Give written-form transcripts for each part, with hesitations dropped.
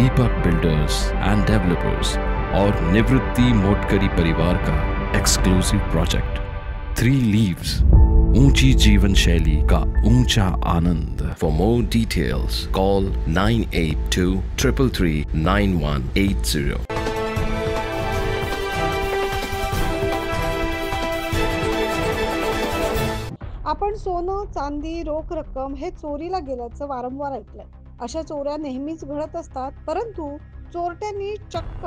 Deepak builders end developers और निवृत्ति मोटकरी परिवार का एक्सक्लूसिव प्रोजेक्ट 3 लीव्स, ऊंची जीवन शैली का ऊंचा आनंद। For more details call 9823339180। आपण सोनं, चांदी, रोख रक्कम हे चोरीला गेल्याचं वारंवार ऐकलंय। अशा चोऱ्या नेहमीच घडत असतात, परंतु चोरट्यांनी चक्क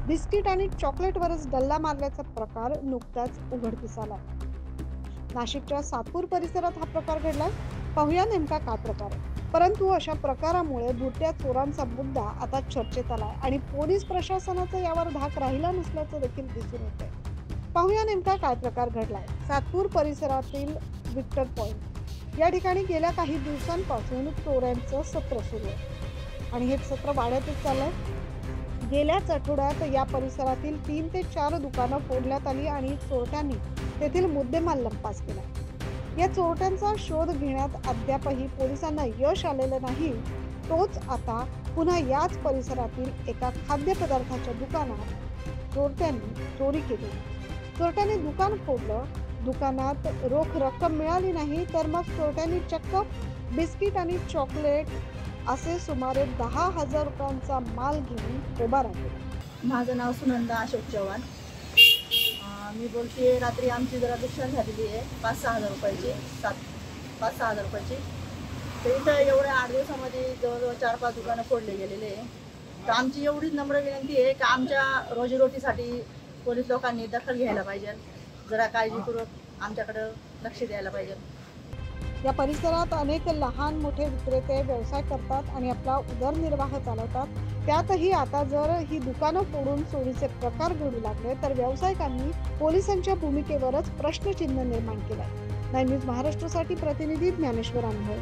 बिस्किट आणि चॉकलेटवरच डल्ला मारल्याचा प्रकार नुकताच उघडकीस आला। नाशिकच्या सातपूर परिसरात हा प्रकार घडलाय। पाहूया नेमका काय प्रकार आहे। परंतु अशा प्रकारामुळे बुरट्या चोरांचा मुद्दा आता चर्चेत आलाय आणि पोलीस प्रशासनाचा यावर धाक राहिला नसल्याचं देखील दिसून येतंय। पाहूया नेमका काय प्रकार घडलाय। सातपूर परिसरातील विक्टर पॉइंट या ठिकाणी गेल्या काही दिवसांपासून चोऱ्यांचं सत्र सुरू आहे आणि हे सत्र वाढतच चाललंय। गेल्याच आठवड्यात या परिसरातील 3 ते 4 दुकानं फोडण्यात आली आणि चोरट्यांनी तेथील मुद्देमाल लंपास केला। या चोरट्यांचा शोध घेण्यात अद्यापही पोलिसांना यश आलेलं नाही। तोच आता पुन्हा याच परिसरातील एका खाद्यपदार्थाच्या दुकानात चोरट्यांनी चोरी केली। चोरट्यांनी दुकान फोडलं। दुकानात रोख रक्कम मिळाली नाही, तर मग चोरट्यांनी चक्क बिस्किट आणि चॉकलेट असे सुमारे 10,000 रुपयांचा माल घेऊन पोबारा केला। माझं नाव सुनंदा अशोक चव्हाण। मी बोलते, रात्री आमची जरा नुकसान झालेली आहे 5-6 हजार रुपयाची, 5-6 हजार रुपयाची। तर इथं एवढ्या 8 दिवसामध्ये जवळजवळ 4-5 दुकानं फोडले गेलेले आहे। तर आमची एवढीच नम्र विनंती आहे की आमच्या रोजीरोटीसाठी पोलीस लोकांनी दखल घ्यायला पाहिजे, जरा काळजीपूर्वक आमच्याकडं लक्ष द्यायला पाहिजे। या परिसरात अनेक लहान मोठे विक्रेते व्यवसाय करतात आणि आपला उदरनिर्वाह चालवतात। त्यातही आता जर ही दुकानं फोडून चोरीचे प्रकार घडू लागले तर व्यावसायिकांनी पोलिसांच्या भूमिकेवरच प्रश्नचिन्ह निर्माण केलंय। 9 न्यूज महाराष्ट्रासाठी प्रतिनिधी ज्ञानेश्वर अनुभव।